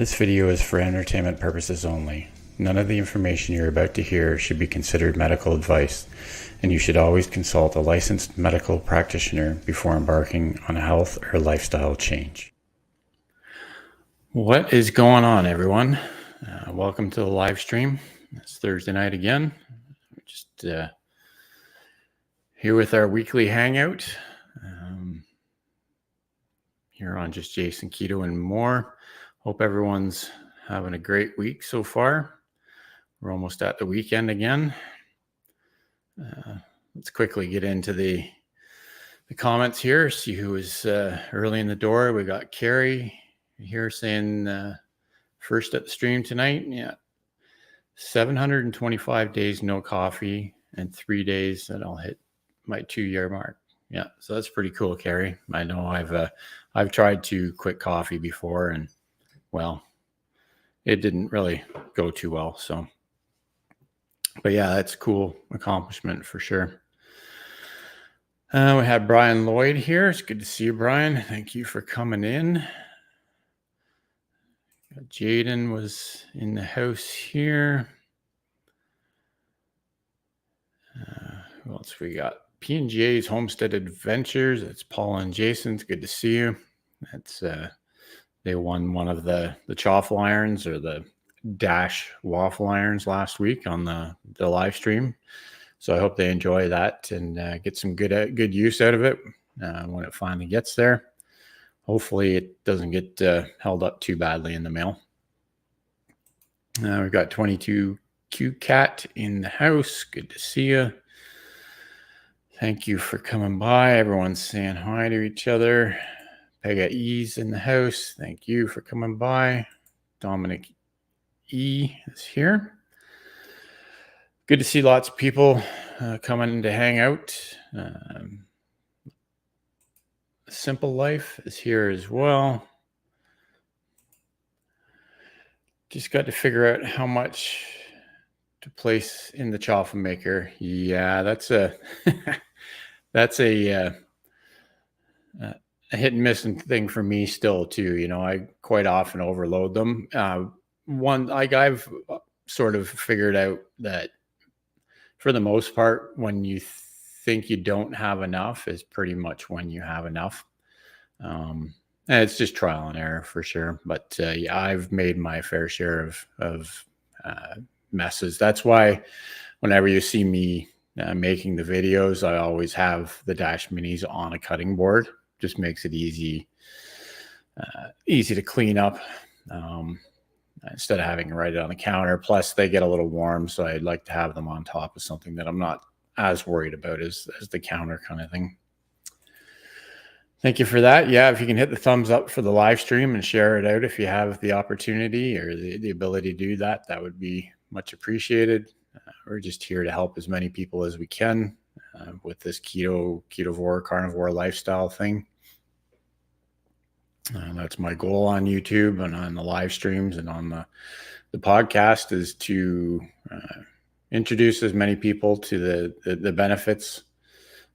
This video is for entertainment purposes only. None of the information you're about to hear should be considered medical advice, and you should always consult a licensed medical practitioner before embarking on a health or lifestyle change. What is going on, everyone? Welcome to the live stream. It's Thursday night again. We're just here with our weekly hangout here on Just Jason Keto and More. Hope everyone's having a great week so far. We're almost at the weekend again. Let's quickly get into the comments here. See who is early in the door. We got Carrie here saying first at the stream tonight. Yeah, 725 days no coffee and 3 days that I'll hit my 2-year mark. Yeah, so that's pretty cool, Carrie. I know I've tried to quit coffee before, and well, it didn't really go too well. So, but yeah, that's a cool accomplishment for sure. We had Brian Lloyd here. It's good to see you, Brian. Thank you for coming in. Jaden was in the house here. Who else we got? P&J's Homestead Adventures. That's Paul and Jason. It's good to see you. That's they won one of the chaffle irons or the dash waffle irons last week on the live stream. So I hope they enjoy that and get some good use out of it when it finally gets there. Hopefully it doesn't get held up too badly in the mail. We've got 22 Q Cat in the house. Good to see you. Thank you for coming by. Everyone's saying hi to each other. Pega E's in the house. Thank you for coming by. Dominic E is here. Good to see lots of people coming to hang out. Simple Life is here as well. Just got to figure out how much to place in the chaffle maker. Yeah, that's a a hit and miss thing for me still too. You know, I quite often overload them. I've sort of figured out that for the most part, when you think you don't have enough is pretty much when you have enough. And it's just trial and error for sure. But yeah, I've made my fair share of messes. That's why whenever you see me making the videos, I always have the Dash Minis on a cutting board. Just makes it easy to clean up instead of having to write it on the counter. Plus they get a little warm, so I'd like to have them on top of something that I'm not as worried about as the counter kind of thing. Thank you for that. Yeah, if you can hit the thumbs up for the live stream and share it out if you have the opportunity or the ability to do that, that would be much appreciated. We're just here to help as many people as we can with this ketovore, carnivore lifestyle thing. That's my goal on YouTube and on the live streams and on the podcast, is to introduce as many people to the benefits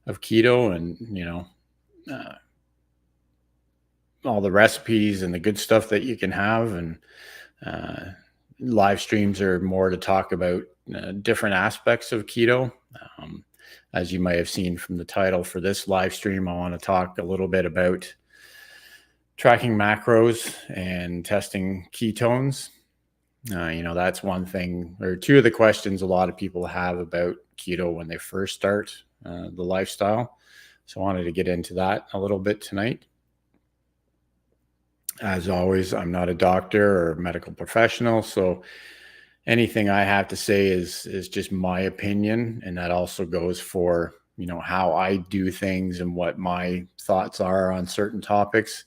of keto and, you know, all the recipes and the good stuff that you can have. And live streams are more to talk about different aspects of keto. As you might have seen from the title for this live stream, I want to talk a little bit about tracking macros and testing ketones. You know, that's one thing, or two of the questions a lot of people have about keto when they first start the lifestyle. So I wanted to get into that a little bit tonight. As always, I'm not a doctor or medical professional, so anything I have to say is just my opinion, and that also goes for, you know, how I do things and what my thoughts are on certain topics.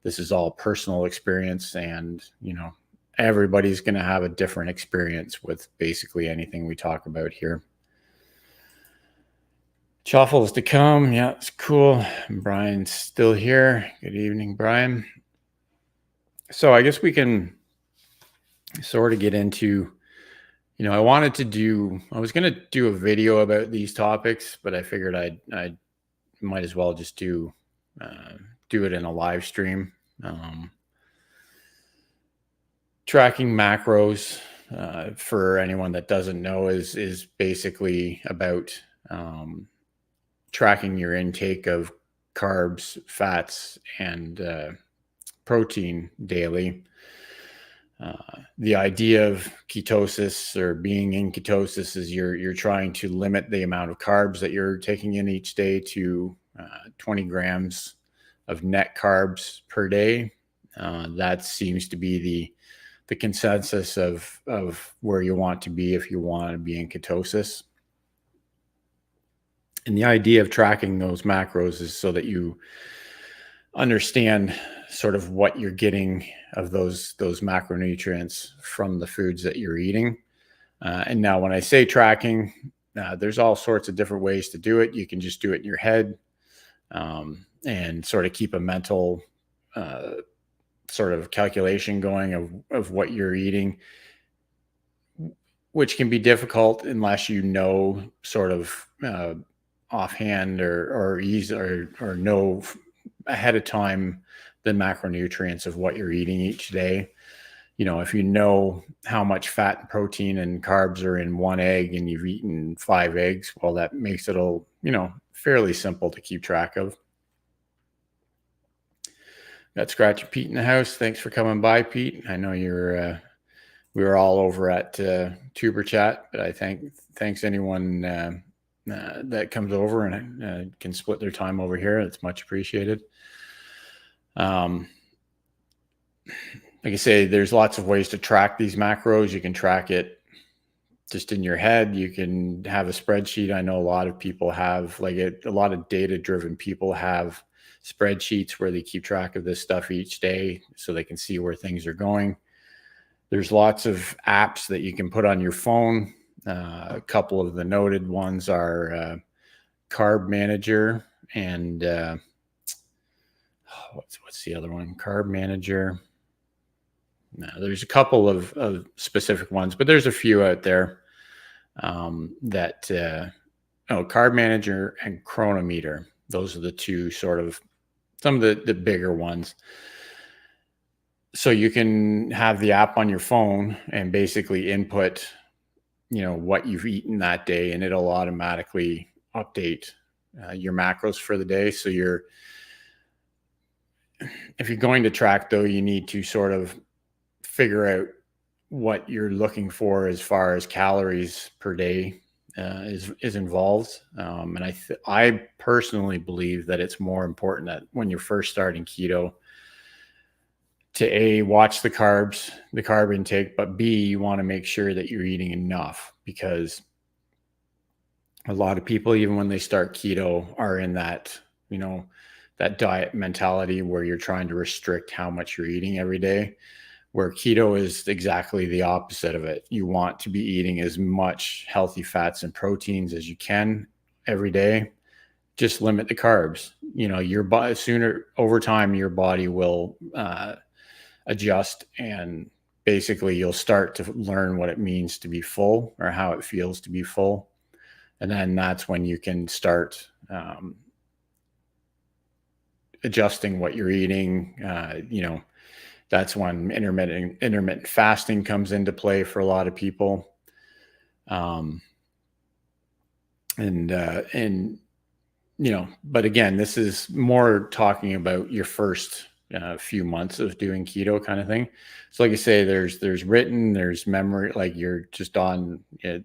This is all personal experience, and, you know, everybody's going to have a different experience with basically anything we talk about here. Chaffles to come. Yeah, it's cool. Brian's still here. Good evening, Brian. So I guess we can sort of get into, you know, I was going to do a video about these topics, but I figured I might as well just do it in a live stream. Tracking macros, for anyone that doesn't know, is basically about tracking your intake of carbs, fats, and protein daily. The idea of ketosis, or being in ketosis, is you're trying to limit the amount of carbs that you're taking in each day to 20 grams of net carbs per day. That seems to be the consensus of where you want to be if you want to be in ketosis. And the idea of tracking those macros is so that you understand sort of what you're getting of those macronutrients from the foods that you're eating. And now when I say tracking, there's all sorts of different ways to do it. You can just do it in your head, and sort of keep a mental sort of calculation going of what you're eating, which can be difficult unless you know sort of offhand or know ahead of time the macronutrients of what you're eating each day. If you know how much fat and protein and carbs are in one egg and you've eaten 5 eggs, well, that makes it all, fairly simple to keep track of. Got Scratchy Pete in the house. Thanks for coming by, Pete. I know we were all over at Tuber Chat, but I thanks anyone that comes over and can split their time over here. It's much appreciated. Like I say, there's lots of ways to track these macros. You can track it just in your head. You can have a spreadsheet. I know a lot of people have, a lot of data-driven people have spreadsheets where they keep track of this stuff each day so they can see where things are going. There's lots of apps that you can put on your phone. A couple of the noted ones are Carb Manager and what's the other one? Carb Manager. No, there's a couple of specific ones, but there's a few out there that Carb Manager and Chronometer. Those are the two sort of some of the bigger ones. So you can have the app on your phone and basically input, what you've eaten that day, and it'll automatically update your macros for the day. So if you're going to track, though, you need to sort of figure out what you're looking for as far as calories per day is involved. And I personally believe that it's more important that when you're first starting keto to watch the carb intake, but B, you want to make sure that you're eating enough, because a lot of people, even when they start keto, are in that, that diet mentality where you're trying to restrict how much you're eating every day, where keto is exactly the opposite of it. You want to be eating as much healthy fats and proteins as you can every day. Just limit the carbs. Your body, sooner over time, your body will adjust, and basically you'll start to learn what it means to be full, or how it feels to be full. And then that's when you can start adjusting what you're eating. That's when intermittent fasting comes into play for a lot of people. But again, this is more talking about your first few months of doing keto kind of thing. So like I say, there's written, there's memory, like you're just on it,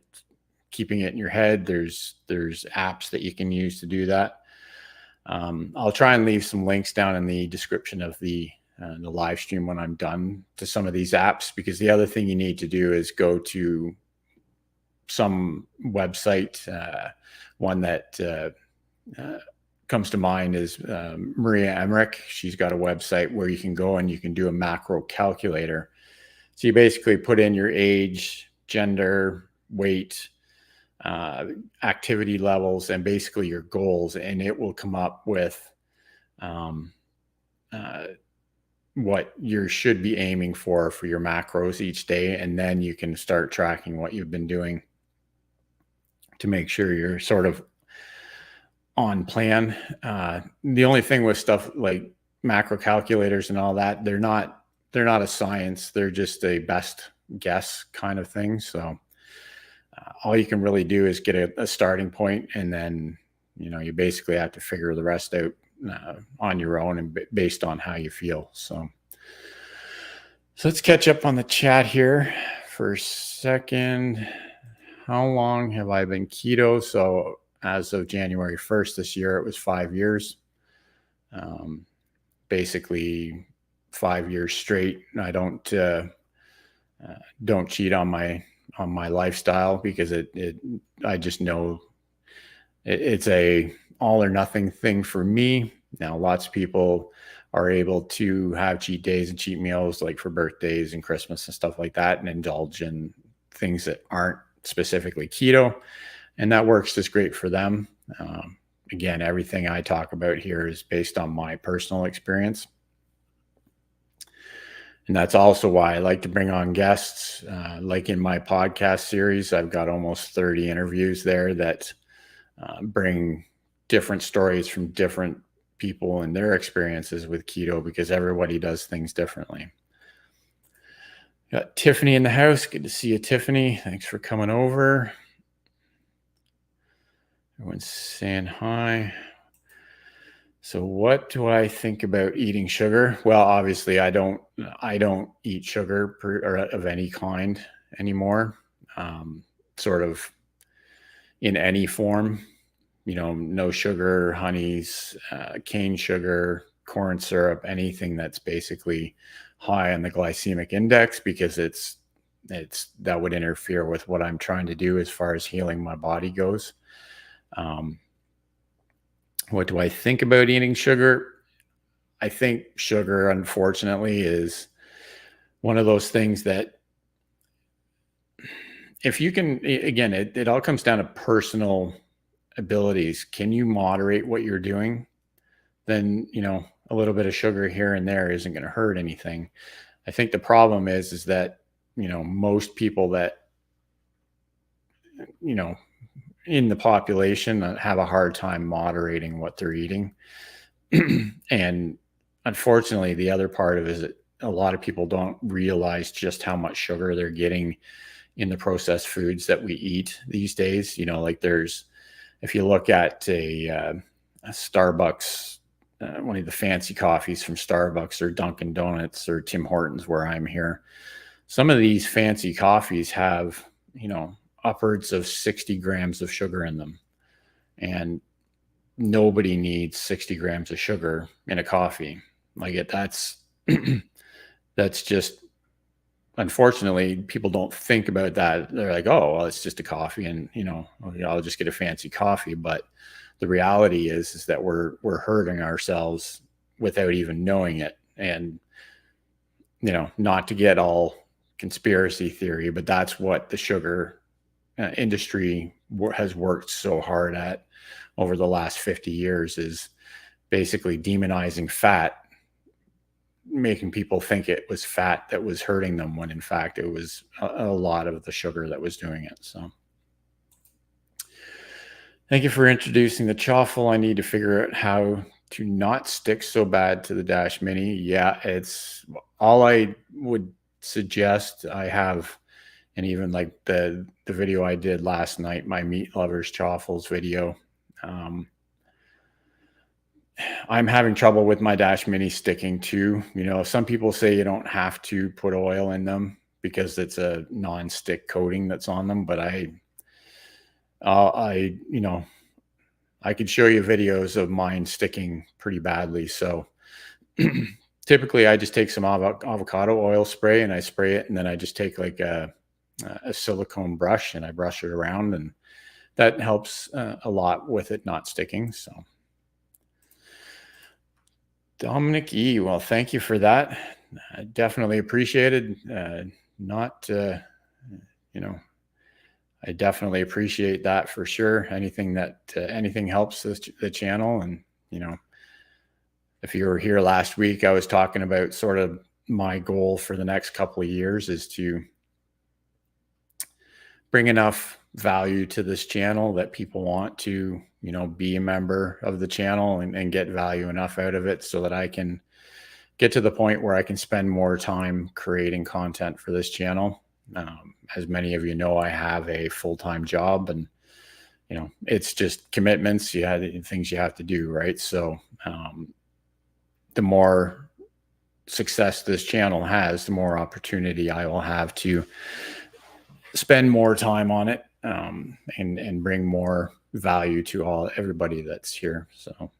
keeping it in your head. There's apps that you can use to do that. I'll try and leave some links down in the description of the live stream when I'm done to some of these apps, because the other thing you need to do is go to some website. One that comes to mind is Maria Emmerich. She's got a website where you can go and you can do a macro calculator. So you basically put in your age, gender, weight, activity levels, and basically your goals, and it will come up with what you should be aiming for your macros each day. And then you can start tracking what you've been doing to make sure you're sort of on plan. The only thing with stuff like macro calculators and all that, they're not they're not a science. They're just a best guess kind of thing. So all you can really do is get a starting point, and then, you basically have to figure the rest out on your own and based on how you feel. So let's catch up on the chat here for a second. How long have I been keto? So as of January 1st this year, it was 5 years. Basically 5 years straight. I don't cheat on my lifestyle, because I just know it's a all or nothing thing for me. Now, lots of people are able to have cheat days and cheat meals, like for birthdays and Christmas and stuff like that, and indulge in things that aren't specifically keto, and that works just great for them. Again, everything I talk about here is based on my personal experience. And that's also why I like to bring on guests. Like in my podcast series, I've got almost 30 interviews there that bring different stories from different people and their experiences with keto, because everybody does things differently. Got Tiffany in the house. Good to see you, Tiffany. Thanks for coming over. Everyone's saying hi. So what do I think about eating sugar? Well, obviously I don't eat sugar or of any kind anymore. Sort of in any form, no sugar, honeys, cane sugar, corn syrup, anything that's basically high on the glycemic index, because that would interfere with what I'm trying to do as far as healing my body goes. What do I think about eating sugar? I think sugar, unfortunately, is one of those things that, if you can, again, it all comes down to personal abilities. Can you moderate what you're doing? Then, a little bit of sugar here and there isn't going to hurt anything. I think the problem is that, most people that, in the population have a hard time moderating what they're eating. And unfortunately, the other part of it is that a lot of people don't realize just how much sugar they're getting in the processed foods that we eat these days. Like if you look at a Starbucks, one of the fancy coffees from Starbucks or Dunkin' Donuts or Tim Hortons, where I'm here, some of these fancy coffees have, upwards of 60 grams of sugar in them. And nobody needs 60 grams of sugar in a coffee. Like that's just, unfortunately, people don't think about that. They're like, oh, well, it's just a coffee, and I'll just get a fancy coffee. But the reality is that we're hurting ourselves without even knowing it. And not to get all conspiracy theory, but that's what the sugar industry has worked so hard at over the last 50 years, is basically demonizing fat, making people think it was fat that was hurting them, when in fact it was a lot of the sugar that was doing it. So thank you for introducing the chaffle. I need to figure out how to not stick so bad to the Dash Mini. Yeah, it's all I would suggest. I have, and even like the video I did last night, my meat lovers chaffles video, I'm having trouble with my Dash Mini sticking to. Some people say you don't have to put oil in them because it's a non-stick coating that's on them, but I could show you videos of mine sticking pretty badly. So typically I just take some avocado oil spray and I spray it, and then I just take like a silicone brush and I brush it around, and that helps a lot with it not sticking. So Dominic E, well, thank you for that. I definitely appreciated. I definitely appreciate that for sure. Anything helps the channel. And if you were here last week, I was talking about sort of my goal for the next couple of years is to bring enough value to this channel that people want to, be a member of the channel and get value enough out of it so that I can get to the point where I can spend more time creating content for this channel. As many of you know, I have a full-time job, and it's just commitments. You have things you have to do, right? So the more success this channel has, the more opportunity I will have to spend more time on it, and bring more value to everybody that's here. So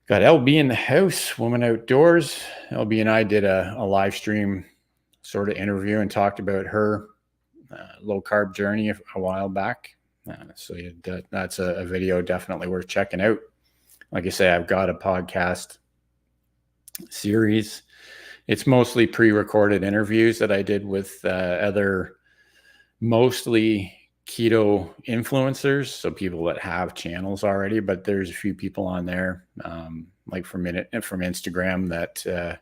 got LB in the house, Woman Outdoors. LB and I did a live stream sort of interview and talked about her low carb journey a while back. So that's a video definitely worth checking out. Like I say, I've got a podcast series. It's mostly pre-recorded interviews that I did with other mostly keto influencers, so people that have channels already, but there's a few people on there, like from Instagram that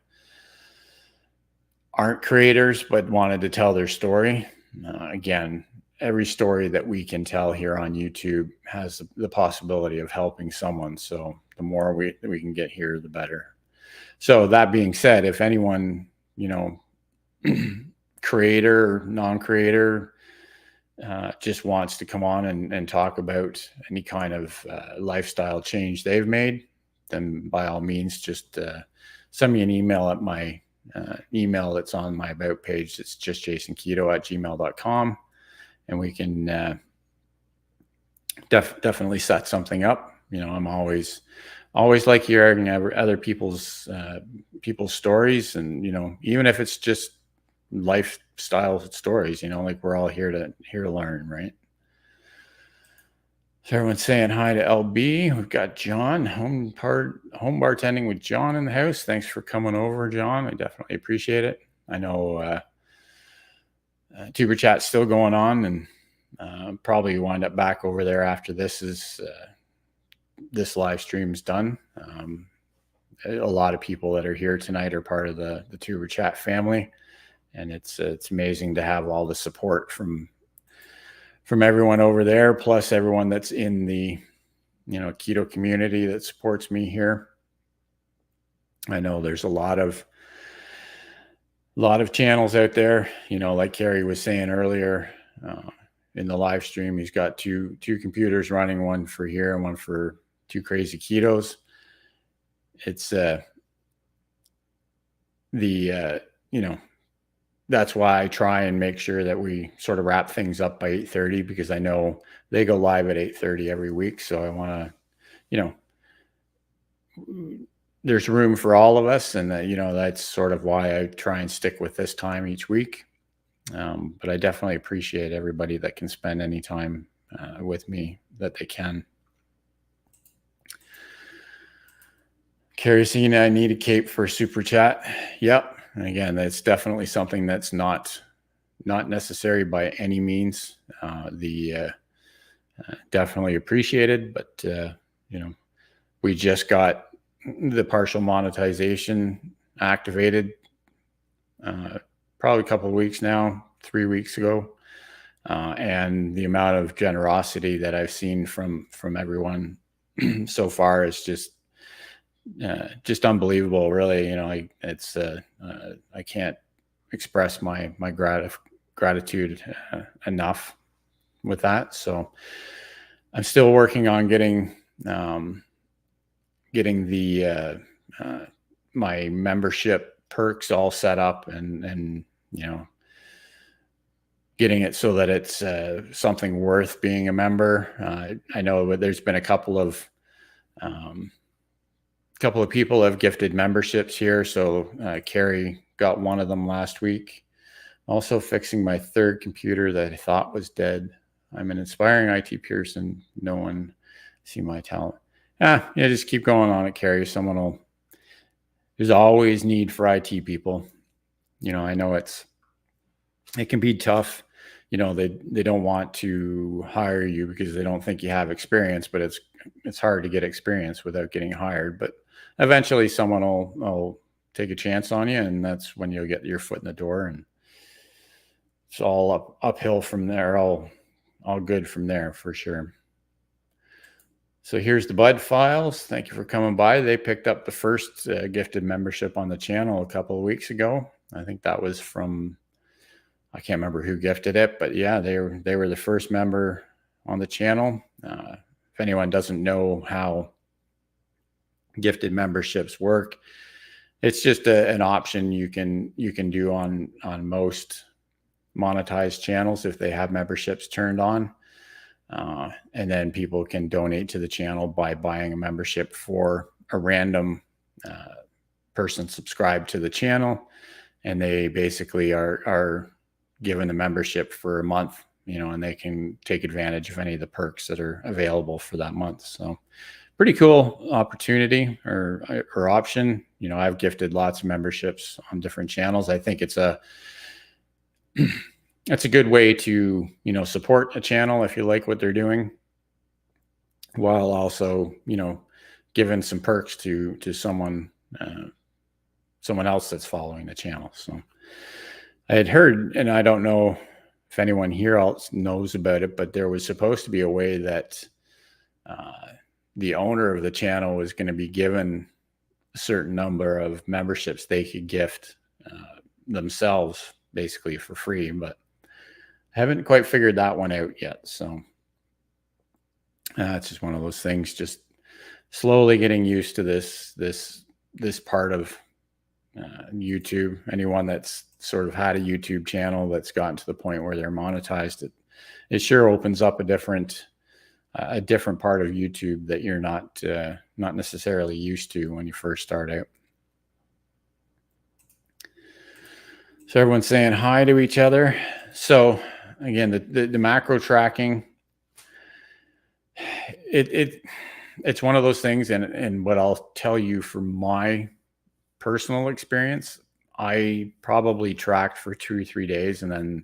aren't creators but wanted to tell their story. Again, every story that we can tell here on YouTube has the possibility of helping someone. So the more we can get here, the better. So that being said, if anyone, creator, non-creator, just wants to come on and talk about any kind of lifestyle change they've made, then by all means, just send me an email at my email that's on my about page. It's just jasonketo@gmail.com, and we can definitely set something up. I'm always like hearing other people's stories, and even if it's just lifestyle stories, like we're all here to learn, right? So everyone's saying hi to LB. We've got John, home bartending with John in the house. Thanks for coming over, John. I definitely appreciate it. I know Tuber Chat's still going on, and probably wind up back over there after this live stream's done. A lot of people that are here tonight are part of the Tuber Chat family, and it's amazing to have all the support from everyone over there, plus everyone that's in the keto community that supports me here. I know there's a lot of channels out there, like Carrie was saying earlier in the live stream. He's got two computers running, one for here and one for Two Crazy Ketos. It's that's why I try and make sure that we sort of wrap things up by 8:30, because I know they go live at 8:30 every week. So I want to, there's room for all of us. And that's sort of why I try and stick with this time each week. But I definitely appreciate everybody that can spend any time with me that they can. Kerosene, I need a cape for super chat. Yep. And again, that's definitely something that's not necessary by any means. Definitely appreciated, but we just got the partial monetization activated probably a couple of weeks now, 3 weeks ago, and the amount of generosity that I've seen from everyone so far is just unbelievable, really. I can't express my gratitude enough with that. So I'm still working on getting the my membership perks all set up, and getting it so that it's something worth being a member. I know there's been a couple of people have gifted memberships here. So Carrie got one of them last week. Also fixing my third computer that I thought was dead. I'm an inspiring IT person. No one see my talent. Just keep going on it, Carrie. There's always need for IT people. I know it can be tough. They don't want to hire you because they don't think you have experience, but it's hard to get experience without getting hired. But eventually someone will take a chance on you, and that's when you'll get your foot in the door, and it's all uphill from there, all good from there for sure. So here's the Bud files. Thank you for coming by. They picked up the first gifted membership on the channel a couple of weeks ago. I think that was from, I can't remember who gifted it, but yeah, they were the first member on the channel. If anyone doesn't know how gifted memberships work, it's just an option you can do on most monetized channels if they have memberships turned on. And then people can donate to the channel by buying a membership for a random person subscribed to the channel. And they basically are given the membership for a month, and they can take advantage of any of the perks that are available for that month. So pretty cool opportunity or option. I've gifted lots of memberships on different channels. I think it's a good way to, support a channel if you like what they're doing, while also, giving some perks to someone else that's following the channel. So I had heard, and I don't know if anyone here else knows about it, but there was supposed to be a way that the owner of the channel was going to be given a certain number of memberships they could gift themselves basically for free, but I haven't quite figured that one out yet. So it's just one of those things, just slowly getting used to this part of YouTube. Anyone that's sort of had a YouTube channel that's gotten to the point where they're monetized, it sure opens up a different part of YouTube that you're not necessarily used to when you first start out. So everyone's saying hi to each other. So again, the macro tracking, it's one of those things, and what I'll tell you from my personal experience, I probably tracked for 2 or 3 days, and then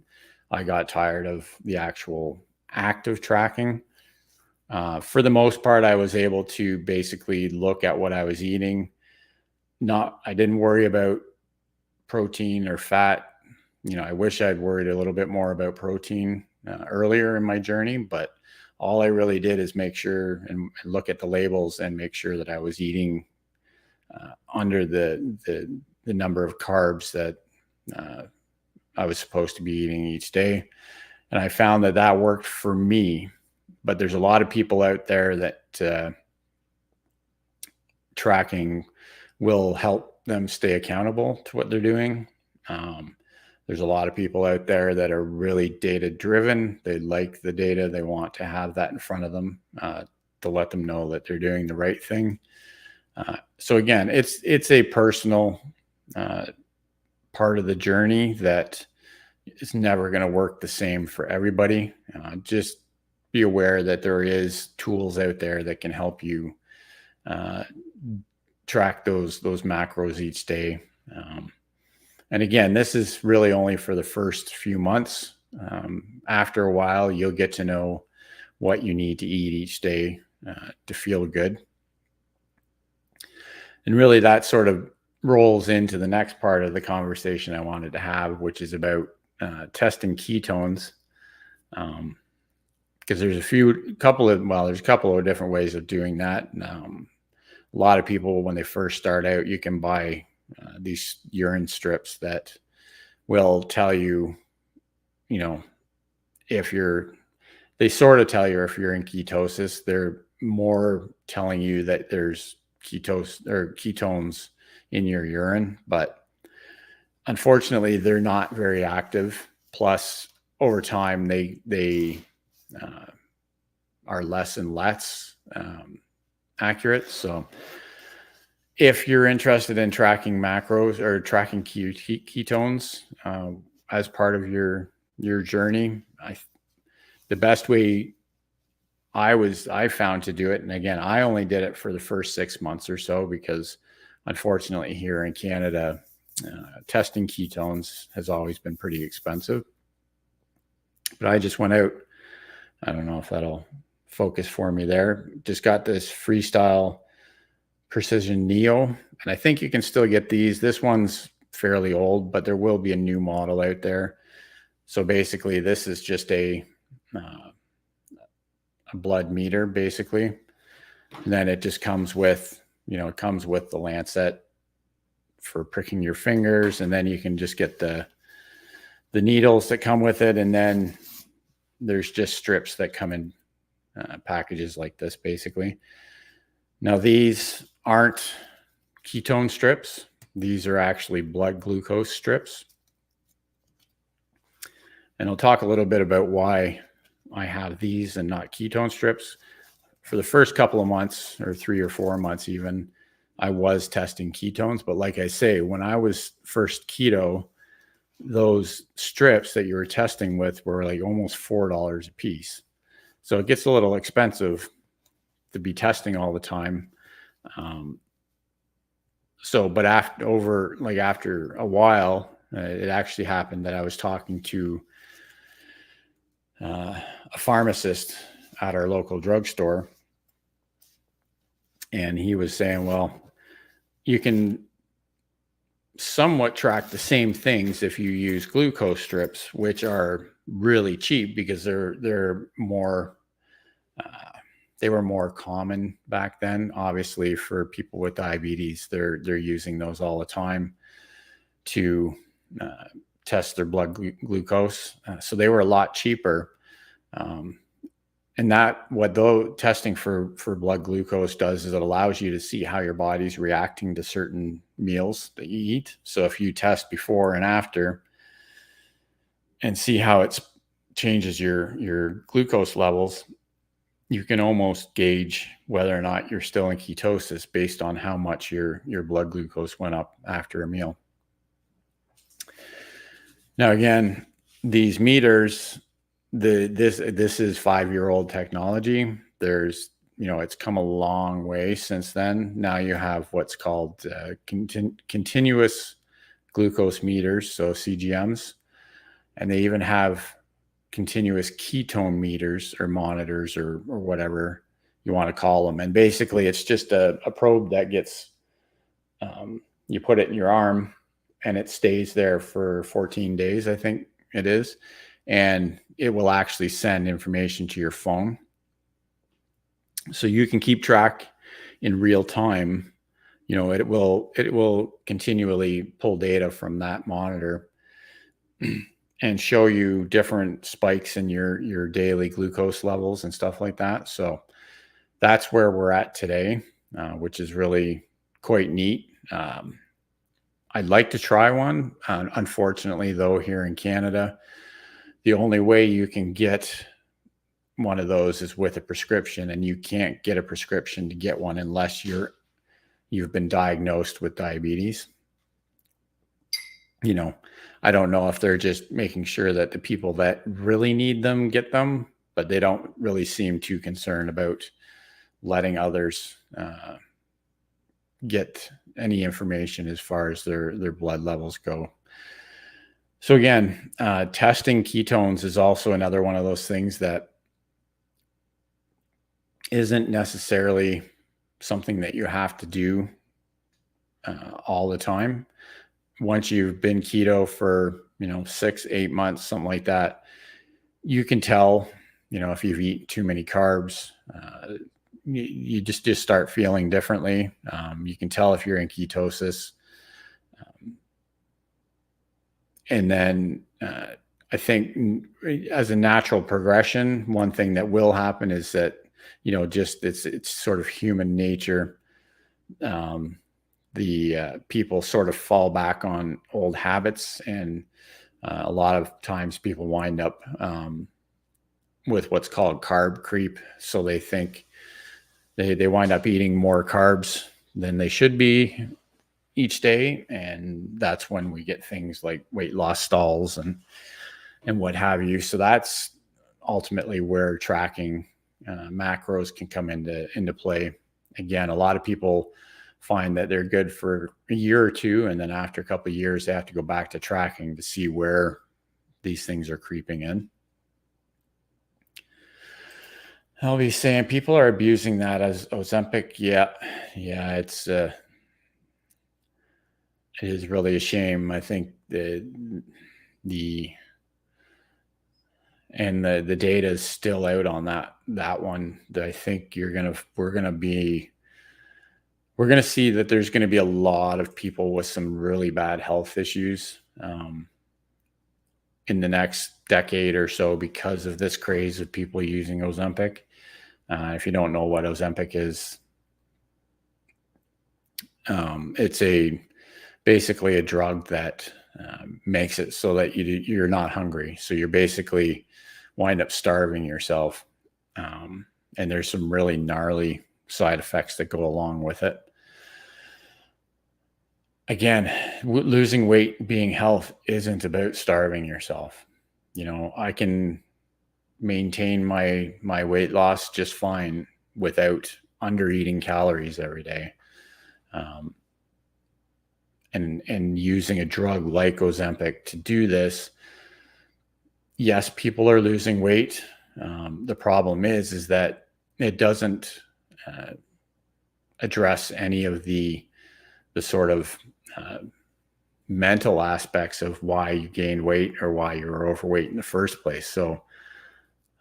I got tired of the actual act of tracking. For the most part, I was able to basically look at what I was eating. I didn't worry about protein or fat. I wish I'd worried a little bit more about protein earlier in my journey, but all I really did is make sure and look at the labels and make sure that I was eating under the number of carbs that I was supposed to be eating each day. And I found that worked for me. But there's a lot of people out there that tracking will help them stay accountable to what they're doing. There's a lot of people out there that are really data driven. They like the data. They want to have that in front of them to let them know that they're doing the right thing. So again, it's a personal part of the journey that is never going to work the same for everybody. Just be aware that there is tools out there that can help you track those macros each day. And again, this is really only for the first few months. After a while, you'll get to know what you need to eat each day to feel good. And really that sort of rolls into the next part of the conversation I wanted to have, which is about testing ketones. Because there's a couple of different ways of doing that. A lot of people, when they first start out, you can buy these urine strips that will tell you, they sort of tell you if you're in ketosis. They're more telling you that there's ketones in your urine, but unfortunately they're not very active. Plus, over time, they are less and less accurate. So if you're interested in tracking macros or tracking ketones as part of your journey, the best way I found to do it, and again, I only did it for the first 6 months or so, because unfortunately here in Canada, testing ketones has always been pretty expensive. But I just went out, I don't know if that'll focus for me there, just got this Freestyle Precision Neo, and I think you can still get these. This one's fairly old, but there will be a new model out there. So basically this is just a blood meter, basically. And then it just comes with, it comes with the lancet for pricking your fingers, and then you can just get the needles that come with it, and then there's just strips that come in packages like this, basically. Now, these aren't ketone strips. These are actually blood glucose strips. And I'll talk a little bit about why I have these and not ketone strips. For the first couple of months, or 3 or 4 months even, I was testing ketones. But like I say, when I was first keto, those strips that you were testing with were like almost $4 a piece. So it gets a little expensive to be testing all the time. But after a while, it actually happened that I was talking to a pharmacist at our local drugstore, and he was saying, well, you can somewhat track the same things if you use glucose strips, which are really cheap because they're more they were more common back then. Obviously, for people with diabetes, they're using those all the time to test their blood glucose. So they were a lot cheaper. And testing for blood glucose does is it allows you to see how your body's reacting to certain meals that you eat. So if you test before and after and see how it changes your glucose levels, you can almost gauge whether or not you're still in ketosis based on how much your blood glucose went up after a meal. Now, again, these meters, this is 5-year-old technology. There's, it's come a long way since then. Now you have what's called continuous glucose meters, so CGMs, and they even have continuous ketone meters or monitors or whatever you want to call them. And basically it's just a probe that gets, you put it in your arm and it stays there for 14 days, I think it is. And it will actually send information to your phone. So you can keep track in real time. It will continually pull data from that monitor and show you different spikes in your daily glucose levels and stuff like that. So that's where we're at today, which is really quite neat. I'd like to try one. Unfortunately, though, here in Canada, the only way you can get one of those is with a prescription, and you can't get a prescription to get one unless you've been diagnosed with diabetes. I don't know if they're just making sure that the people that really need them get them, but they don't really seem too concerned about letting others get any information as far as their blood levels go. So again, testing ketones is also another one of those things that isn't necessarily something that you have to do all the time. Once you've been keto for 6-8 months, something like that, you can tell if you've eaten too many carbs. You just start feeling differently. You can tell if you're in ketosis. And then I think as a natural progression, one thing that will happen is that it's sort of human nature. The people sort of fall back on old habits, and a lot of times people wind up with what's called carb creep. So they think they wind up eating more carbs than they should be each day, and that's when we get things like weight loss stalls and what have you. So that's ultimately where tracking macros can come into play. Again, a lot of people find that they're good for a year or two, and then after a couple of years they have to go back to tracking to see where these things are creeping in. I'll be saying people are abusing that as Ozempic. Yeah, it is really a shame. I think the and the data is still out on that one. That I think we're gonna see that there's gonna be a lot of people with some really bad health issues in the next decade or so because of this craze of people using Ozempic. If you don't know what Ozempic is, it's basically a drug that makes it so that you're not hungry. So you're basically wind up starving yourself. And there's some really gnarly side effects that go along with it. Again, losing weight, being health isn't about starving yourself. I can maintain my weight loss just fine without under eating calories every day. And using a drug like Ozempic to do this. Yes, people are losing weight. The problem is that it doesn't address any of the sort of mental aspects of why you gained weight or why you were overweight in the first place. So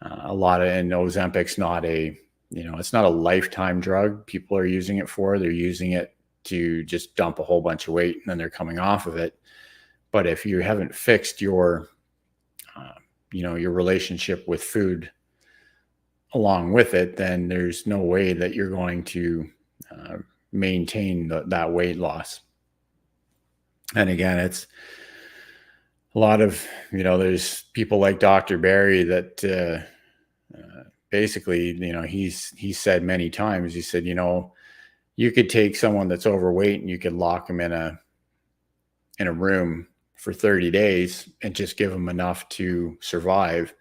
and Ozempic's it's not a lifetime drug people are using it for. They're using it to just dump a whole bunch of weight and then they're coming off of it. But if you haven't fixed your relationship with food along with it, then there's no way that you're going to maintain that weight loss. And again, it's a lot of, there's people like Dr. Barry that basically, he's said many times, he said, you could take someone that's overweight and you could lock them in a room for 30 days and just give them enough to survive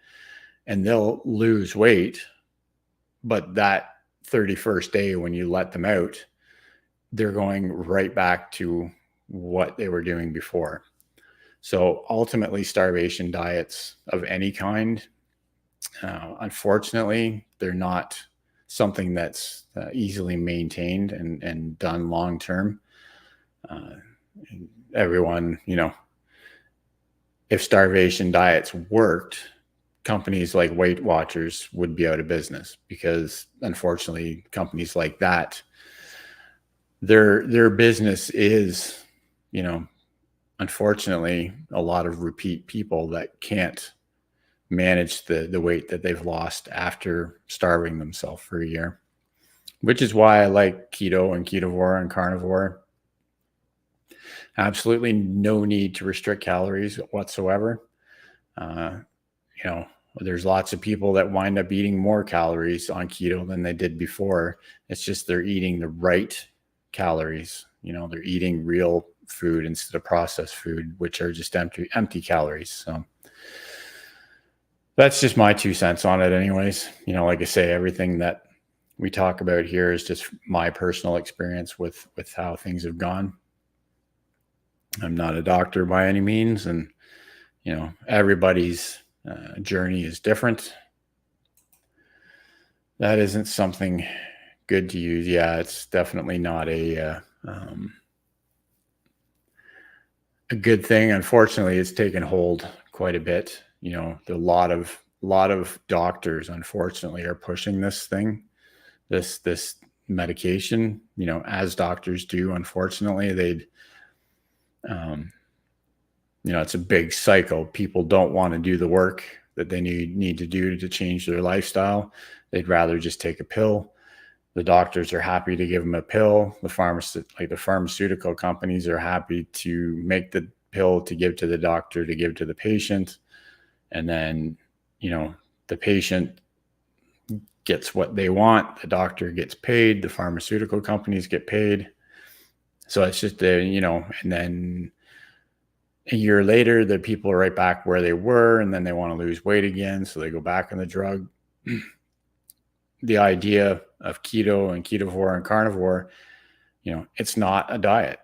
and they'll lose weight. But that 31st day when you let them out, they're going right back to what they were doing before. So ultimately, starvation diets of any kind, unfortunately, they're not something that's easily maintained and done long term. Everyone, if starvation diets worked, companies like Weight Watchers would be out of business because unfortunately companies like that, their business is, unfortunately a lot of repeat people that can't manage the weight that they've lost after starving themselves for a year, which is why I like keto and ketovore and carnivore. Absolutely no need to restrict calories whatsoever. There's lots of people that wind up eating more calories on keto than they did before. It's just they're eating the right calories. They're eating real food instead of processed food, which are just empty calories. So that's just my 2 cents on it anyways. Like I say, everything that we talk about here is just my personal experience with how things have gone. I'm not a doctor by any means. And, everybody's journey is different. That isn't something good to use. Yeah, it's definitely not a good thing. Unfortunately, it's taken hold quite a bit. A lot of doctors, unfortunately, are pushing this medication. As doctors do. Unfortunately, it's a big cycle. People don't want to do the work that they need to do to change their lifestyle. They'd rather just take a pill. The doctors are happy to give them a pill. The pharmaceutical companies are happy to make the pill to give to the doctor, to give to the patient. And then, the patient gets what they want. The doctor gets paid. The pharmaceutical companies get paid. So it's just, and then a year later, the people are right back where they were, and then they want to lose weight again. So they go back on the drug. The idea of keto and ketovore and carnivore, it's not a diet.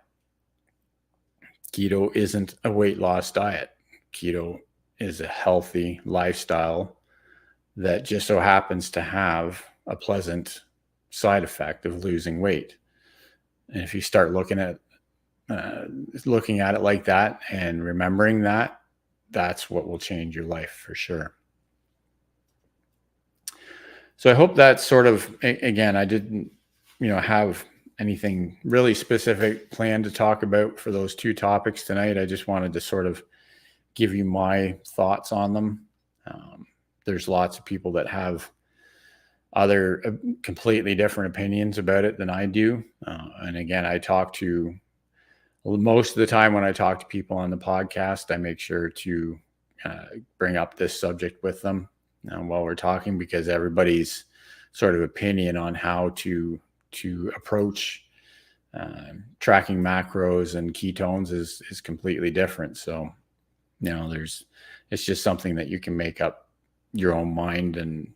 Keto isn't a weight loss diet. Keto is a healthy lifestyle that just so happens to have a pleasant side effect of losing weight. And if you start looking at it like that and remembering that, that's what will change your life for sure. So I hope that sort of, again, I didn't, have anything really specific planned to talk about for those two topics tonight. I just wanted to sort of give you my thoughts on them. There's lots of people that have other completely different opinions about it than I do. And again, most of the time when I talk to people on the podcast, I make sure to bring up this subject with them while we're talking, because everybody's sort of opinion on how to approach tracking macros and ketones is completely different. So, it's just something that you can make up your own mind, and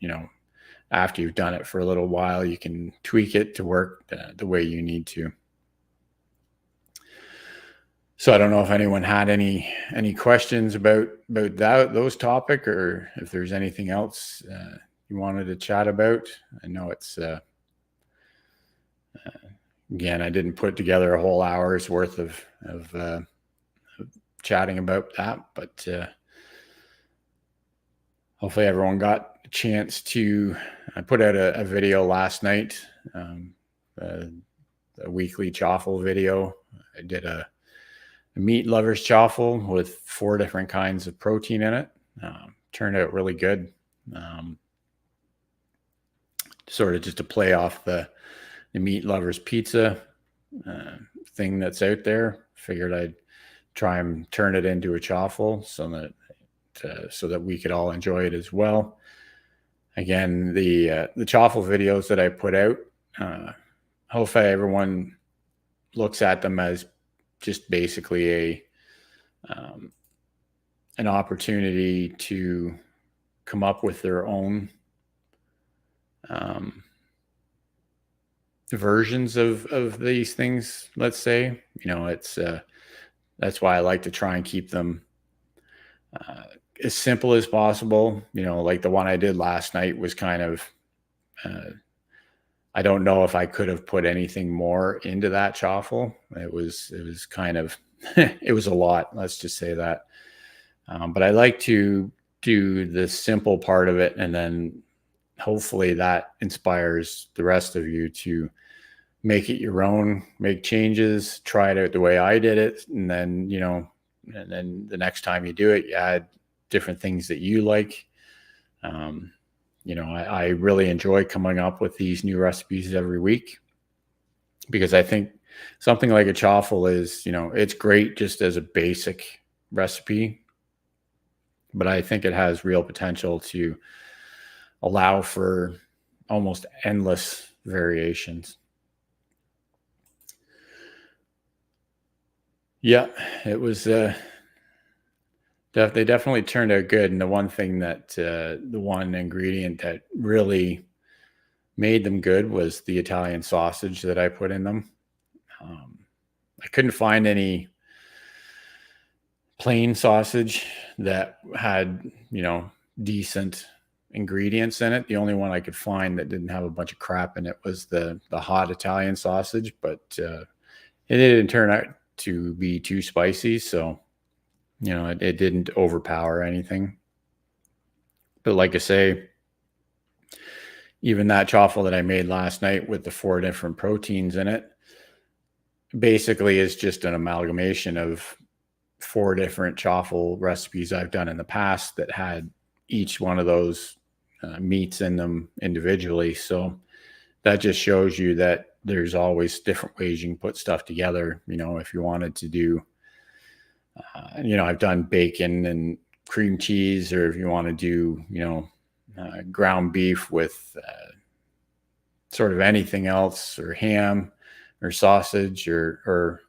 after you've done it for a little while, you can tweak it to work the way you need to. So I don't know if anyone had any questions about those topic, or if there's anything else you wanted to chat about. I know it's again, I didn't put together a whole hour's worth of chatting about that, but hopefully everyone got a chance to. I put out a video last night, a weekly chaffle video. I did a meat lovers chaffle with 4 different kinds of protein in it. Turned out really good. Sort of just to play off the meat lovers pizza thing that's out there. Figured I'd try and turn it into a chaffle so that we could all enjoy it as well. Again, the chaffle videos that I put out, hopefully everyone looks at them as just basically an opportunity to come up with their own versions of these things. Let's say, it's that's why I like to try and keep them as simple as possible. Like the one I did last night was kind of, I don't know if I could have put anything more into that chaffle. It was kind of, it was a lot. Let's just say that. But I like to do the simple part of it, and then hopefully that inspires the rest of you to make it your own, make changes, try it out the way I did it. And then, and then the next time you do it, you add different things that you like. I really enjoy coming up with these new recipes every week, because I think something like a chaffle is, it's great just as a basic recipe, but I think it has real potential to allow for almost endless variations. Yeah, it was, they definitely turned out good. And the one thing that, the one ingredient that really made them good was the Italian sausage that I put in them. I couldn't find any plain sausage that had, decent ingredients in it. The only one I could find that didn't have a bunch of crap in it was the hot Italian sausage, but it didn't turn out to be too spicy. So, it didn't overpower anything. But like I say, even that chaffle that I made last night with the 4 different proteins in it basically is just an amalgamation of 4 different chaffle recipes I've done in the past that had each one of those meats in them individually. So that just shows you that there's always different ways you can put stuff together. If you wanted to do, I've done bacon and cream cheese, or if you want to do, ground beef with sort of anything else, or ham or sausage, or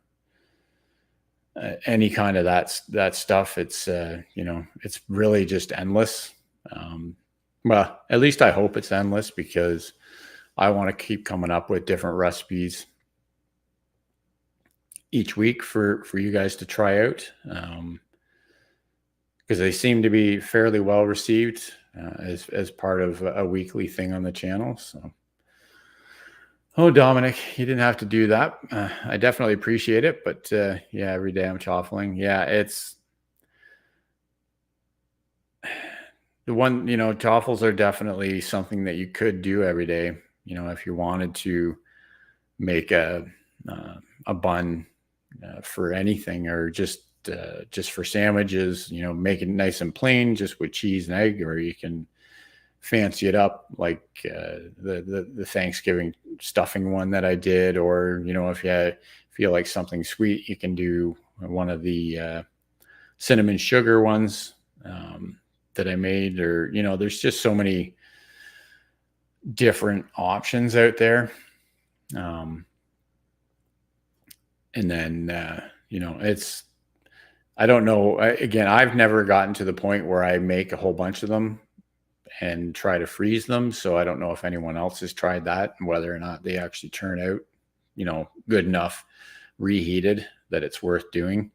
any kind of that stuff. It's, it's really just endless. Well, at least I hope it's endless, because I want to keep coming up with different recipes each week for you guys to try out, because they seem to be fairly well received as part of a weekly thing on the channel. So, oh, Dominic, you didn't have to do that. I definitely appreciate it, but yeah, every day I'm chaffling. Yeah, The one, toffles are definitely something that you could do every day. If you wanted to make a bun for anything, or just for sandwiches, make it nice and plain, just with cheese and egg, or you can fancy it up like the Thanksgiving stuffing one that I did, or if you feel like something sweet, you can do one of the cinnamon sugar ones that I made, or there's just so many different options out there. And then it's, I don't know. Again, I've never gotten to the point where I make a whole bunch of them and try to freeze them. So I don't know if anyone else has tried that and whether or not they actually turn out, good enough reheated that it's worth doing.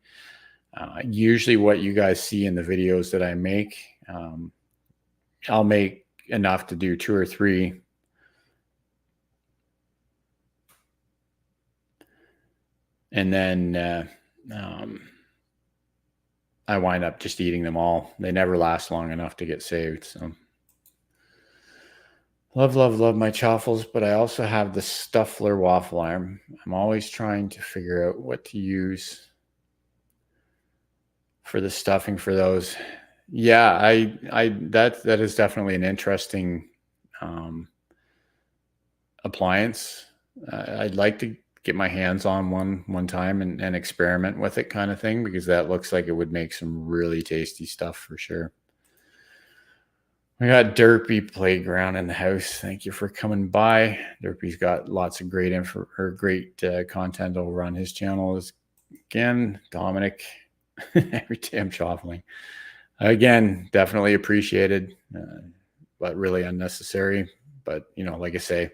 Usually what you guys see in the videos that I make, I'll make enough to do 2 or 3. And then I wind up just eating them all. They never last long enough to get saved. So love my chaffles, but I also have the Stuffler waffle iron. I'm always trying to figure out what to use for the stuffing for those. Yeah, that is definitely an interesting appliance. I'd like to get my hands on one time and experiment with it, kind of thing, because that looks like it would make some really tasty stuff for sure. We got Derpy Playground in the house. Thank you for coming by. Derpy's got lots of great content over on his channel. Again, Dominic, every day I'm shuffling. Again, definitely appreciated, but really unnecessary. But like I say,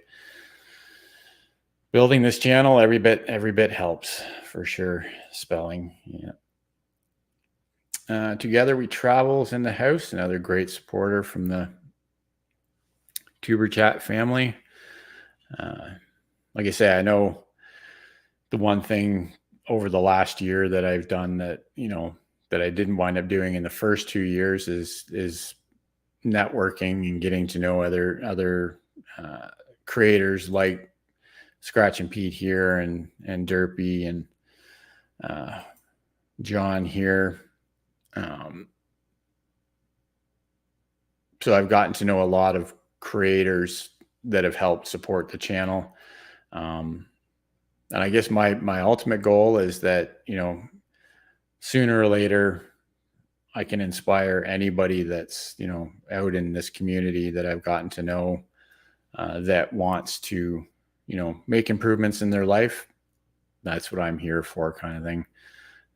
building this channel, every bit helps for sure. Spelling, yeah. Together We Travel's in the house, another great supporter from the Tuber Chat family. Like I say, I know the one thing over the last year that I've done that that I didn't wind up doing in the first 2 years is networking and getting to know other creators like Scratch and Pete here and Derpy and John here. So I've gotten to know a lot of creators that have helped support the channel. And I guess my ultimate goal is that, sooner or later, I can inspire anybody that's, out in this community that I've gotten to know that wants to, make improvements in their life. That's what I'm here for, kind of thing.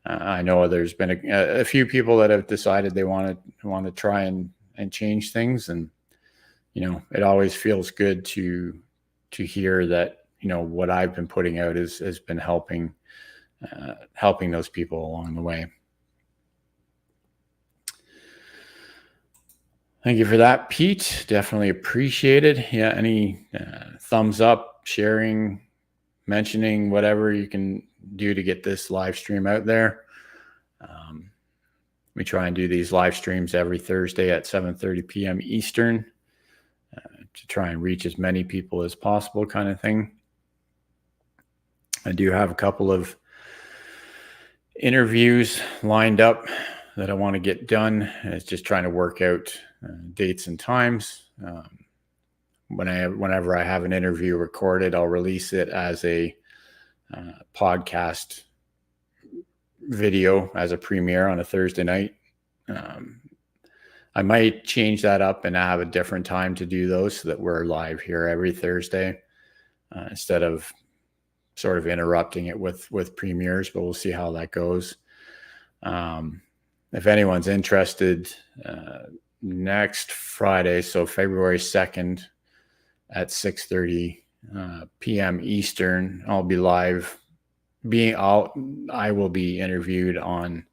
I know there's been a few people that have decided they want to try and change things, and it always feels good to hear that what I've been putting out has been helping those people along the way. Thank you for that, Pete. Definitely appreciate it. Yeah, any thumbs up, sharing, mentioning, whatever you can do to get this live stream out there. We try and do these live streams every Thursday at 7:30 p.m. Eastern to try and reach as many people as possible, kind of thing. I do have a couple of interviews lined up that I want to get done. It's just trying to work out dates and times. Whenever I have an interview recorded, I'll release it as a podcast video as a premiere on a Thursday night. I might change that up and have a different time to do those so that we're live here every Thursday instead of sort of interrupting it with premieres, but we'll see how that goes. If anyone's interested, next Friday, so February 2nd at 6:30 p.m. Eastern, I'll be live. I will be interviewed on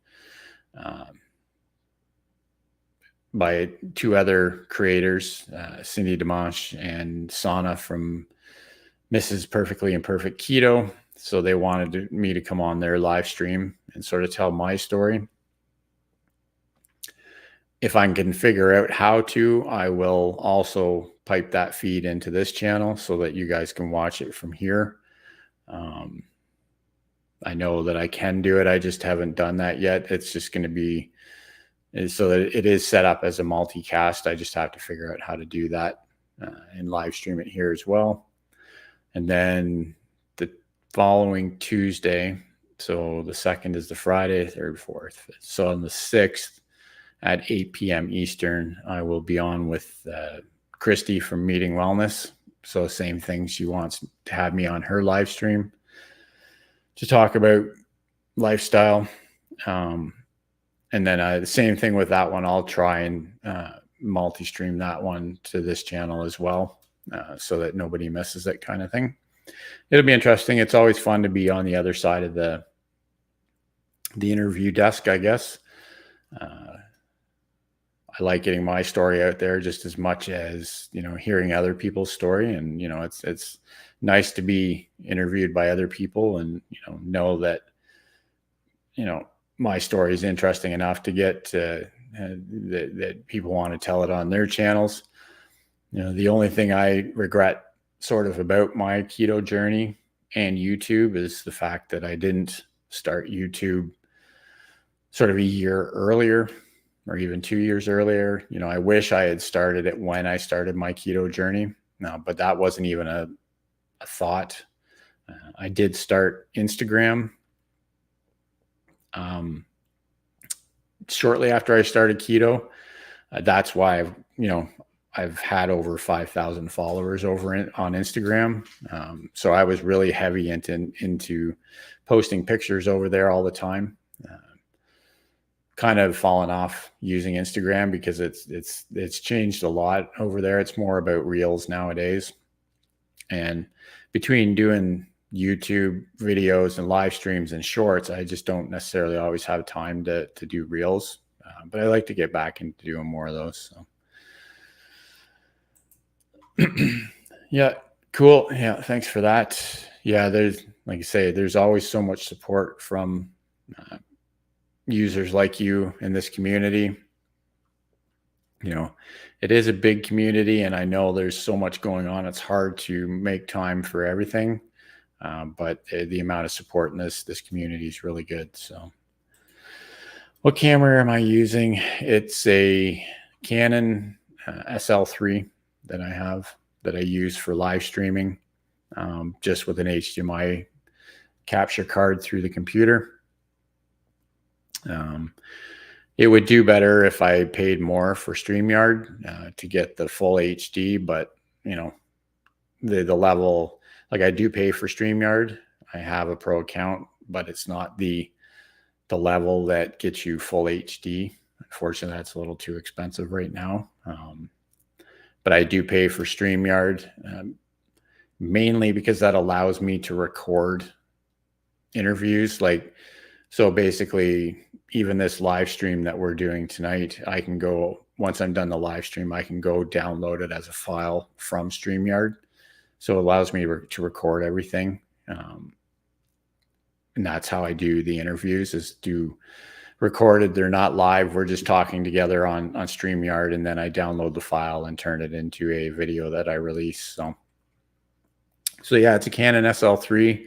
by 2 other creators, Cindy Dimanche and Sana from Mrs. Perfectly Imperfect Keto. So they wanted me to come on their live stream and sort of tell my story. if I can figure out how to, I will also pipe that feed into this channel so that you guys can watch it from here. I know that I can do it. I just haven't done that yet. It's just going to be so that it is set up as a multicast. I just have to figure out how to do that and live stream it here as well. And then the following Tuesday, so the 2nd is the Friday, 3rd, 4th. So on the 6th at 8 p.m. Eastern, I will be on with Christy from Meeting Wellness. So same thing. She wants to have me on her live stream to talk about lifestyle. And then the same thing with that one. I'll try and multi-stream that one to this channel as well, so that nobody misses it, kind of thing. It'll be interesting. It's always fun to be on the other side of the interview desk, I guess. I like getting my story out there just as much as, hearing other people's story. And, it's nice to be interviewed by other people and, know that, my story is interesting enough to get that people want to tell it on their channels. The only thing I regret sort of about my keto journey and YouTube is the fact that I didn't start YouTube sort of a year earlier or even 2 years earlier. I wish I had started it when I started my keto journey. No, but that wasn't even a thought. I did start Instagram shortly after I started keto. That's why I've had over 5,000 followers over on Instagram. So I was really heavy into posting pictures over there all the time. Kind of fallen off using Instagram because it's changed a lot over there. It's more about reels nowadays. And between doing YouTube videos and live streams and shorts, I just don't necessarily always have time to do reels. But I like to get back into doing more of those. So yeah, cool. Yeah, thanks for that. Yeah, there's, like I say, there's always so much support from users like you in this community. It is a big community, and I know there's so much going on. It's hard to make time for everything, but the amount of support in this community is really good. So, what camera am I using? It's a Canon SL3 that I have that I use for live streaming, just with an HDMI capture card through the computer. It would do better if I paid more for StreamYard to get the full HD, but the level, like I do pay for StreamYard. I have a pro account, but it's not the level that gets you full HD. Unfortunately, that's a little too expensive right now. But I do pay for StreamYard mainly because that allows me to record interviews. So basically, even this live stream that we're doing tonight, I can go, once I'm done the live stream, I can go download it as a file from StreamYard. So it allows me to record everything. And that's how I do the interviews, is do recorded. They're not live. We're just talking together on StreamYard, and then I download the file and turn it into a video that I release. So yeah, it's a Canon SL3.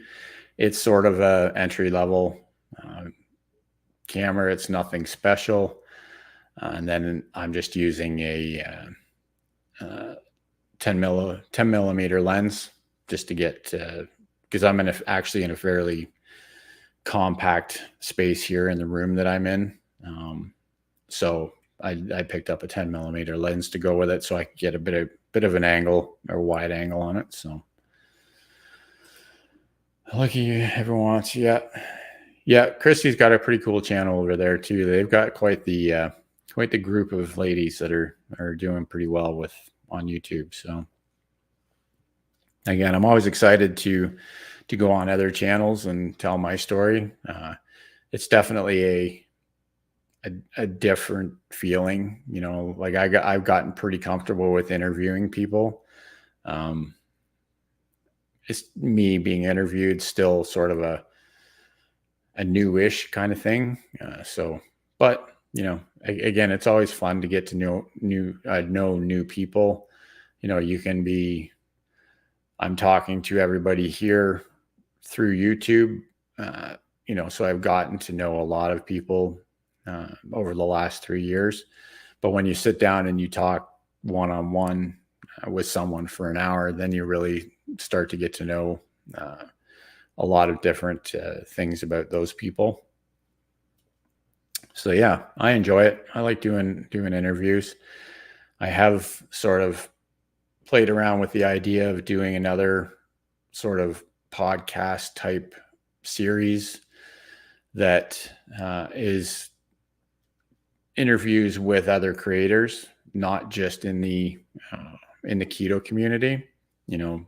It's sort of a entry level camera. It's nothing special. And then I'm just using a 10 millimeter lens just to get, because I'm actually in a fairly compact space here in the room that I'm in. So I picked up a 10 millimeter lens to go with it, so I could get a bit of an angle or wide angle on it. So lucky everyone wants. Yeah. Christy's got a pretty cool channel over there too. They've got quite the group of ladies that are doing pretty well on YouTube. So again, I'm always excited to go on other channels and tell my story. It's definitely a different feeling, like I've gotten pretty comfortable with interviewing people. It's me being interviewed still sort of a newish kind of thing. But again, it's always fun to get to know new people. You can be, I'm talking to everybody here through YouTube. So I've gotten to know a lot of people over the last 3 years. But when you sit down and you talk one-on-one with someone for an hour, then you really start to get to know a lot of different things about those people. So yeah, I enjoy it. I like doing interviews. I have sort of played around with the idea of doing another sort of podcast type series that is interviews with other creators, not just in the keto community,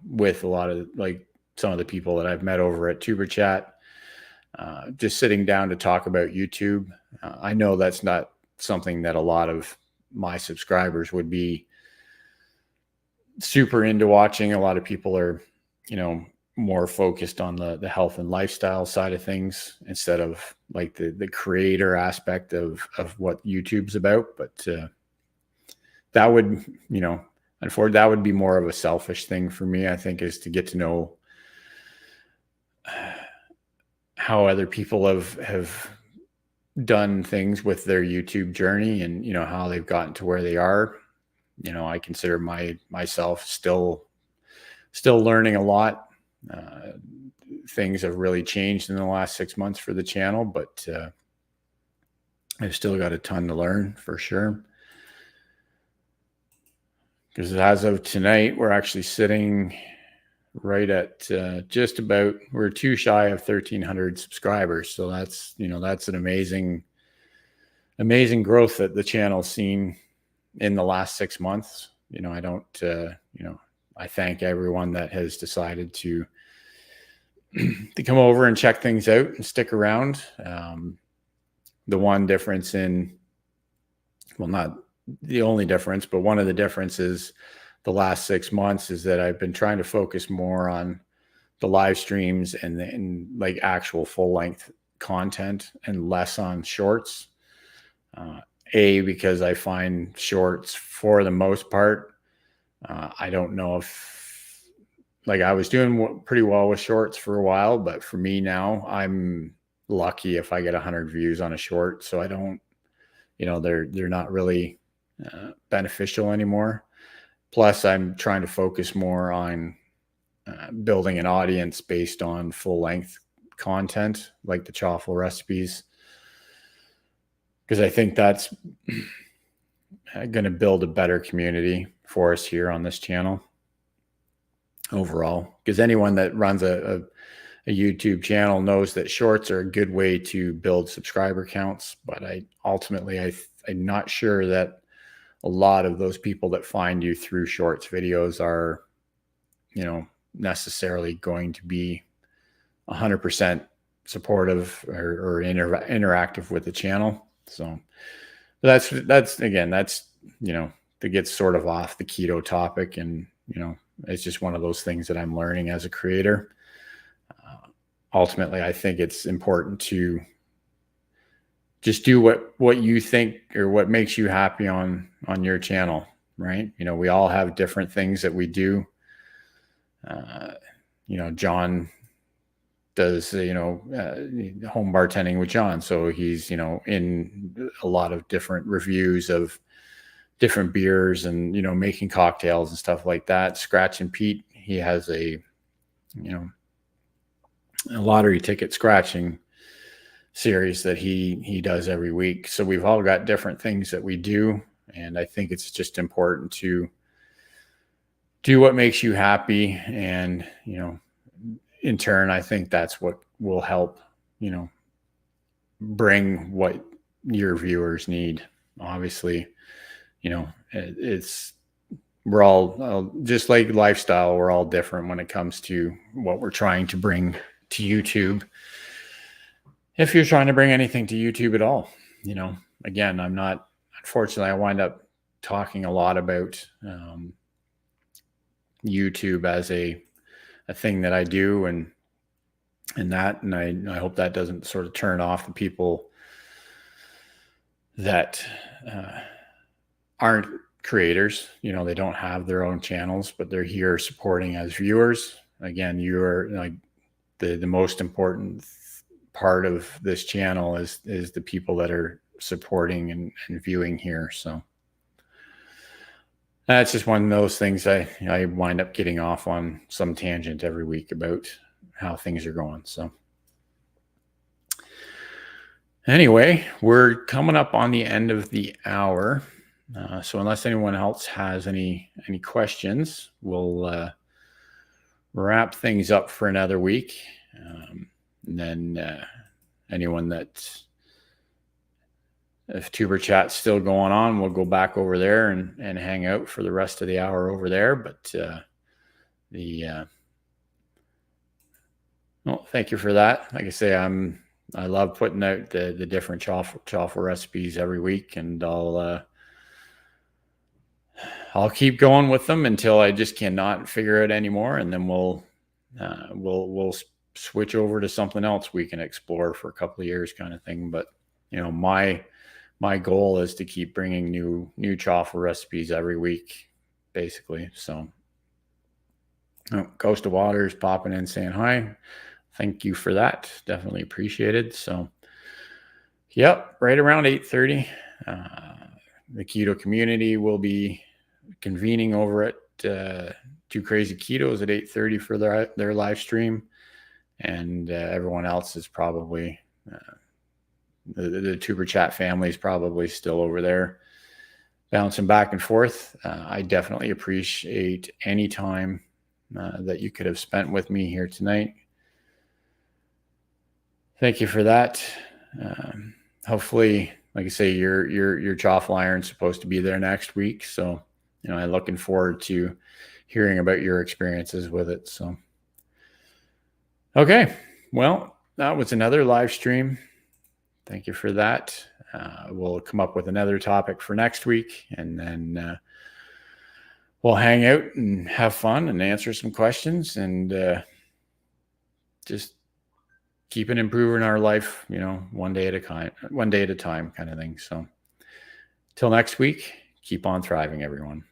with a lot of like some of the people that I've met over at Tuber Chat, just sitting down to talk about YouTube. I know that's not something that a lot of my subscribers would be super into watching. A lot of people are, more focused on the health and lifestyle side of things instead of like the creator aspect of what YouTube's about. But that would, unfortunately, that would be more of a selfish thing for me, I think, is to get to know how other people have done things with their YouTube journey and, how they've gotten to where they are. I consider myself still learning a lot. Things have really changed in the last 6 months for the channel, but I've still got a ton to learn for sure. Because as of tonight, we're actually sitting right at just about, we're too shy of 1,300 subscribers. So that's, that's an amazing growth that the channel's seen in the last 6 months. I don't, I thank everyone that has decided to come over and check things out and stick around. The one difference not the only difference, but one of the differences the last 6 months is that I've been trying to focus more on the live streams and like actual full length content and less on shorts. Because I find shorts for the most part, I don't know if, like, I was doing pretty well with shorts for a while, but for me now, I'm lucky if I get 100 views on a short. So I don't, they're not really beneficial anymore. Plus, I'm trying to focus more on building an audience based on full length content, like the chaffle recipes, because I think that's going to build a better community for us here on this channel overall. Because anyone that runs a YouTube channel knows that shorts are a good way to build subscriber counts, but I'm not sure that a lot of those people that find you through shorts videos are, necessarily going to be 100% supportive or interactive with the channel. So that's again, that's, that gets sort of off the keto topic, and, it's just one of those things that I'm learning as a creator. Ultimately, I think it's important to just do what you think or what makes you happy on your channel, right? We all have different things that we do. John does, home bartending with John. So he's, in a lot of different reviews of different beers and, making cocktails and stuff like that. Scratch and Pete, he has a lottery ticket scratching series that he does every week. So we've all got different things that we do. And I think it's just important to do what makes you happy. And, in turn, I think that's what will help, bring what your viewers need. Obviously, we're all just like lifestyle. We're all different when it comes to what we're trying to bring to YouTube. If you're trying to bring anything to YouTube at all, again, unfortunately, I wind up talking a lot about YouTube as a thing that I do and I hope that doesn't sort of turn off the people that aren't creators. They don't have their own channels, but they're here supporting as viewers. Again, you're like the most important part of this channel is the people that are supporting and viewing here. So that's just one of those things. I wind up getting off on some tangent every week about how things are going. So anyway, we're coming up on the end of the hour. So unless anyone else has any questions, we'll wrap things up for another week. And then anyone that's, if Tuber Chat's still going on, we'll go back over there and hang out for the rest of the hour over there. But well, thank you for that. Like I say, I love putting out the different chaffle recipes every week, and I'll keep going with them until I just cannot figure it anymore, and then we'll switch over to something else we can explore for a couple of years, kind of thing. But my goal is to keep bringing new chaffle recipes every week, basically. So, Coast of Waters popping in saying hi. Thank you for that. Definitely appreciated. So, yep, right around 8:30, the keto community will be convening over at Two Crazy Ketos at 8:30 for their live stream, and everyone else is probably the Tuber Chat family is probably still over there bouncing back and forth. I definitely appreciate any time that you could have spent with me here tonight. Thank you for that. Hopefully, like I say, your chaffle iron's supposed to be there next week. So, I'm looking forward to hearing about your experiences with it. So, okay. Well, that was another live stream. Thank you for that. We'll come up with another topic for next week, and then we'll hang out and have fun and answer some questions, and just keeping improving our life, one day at a time kind of thing. So till next week, keep on thriving, everyone.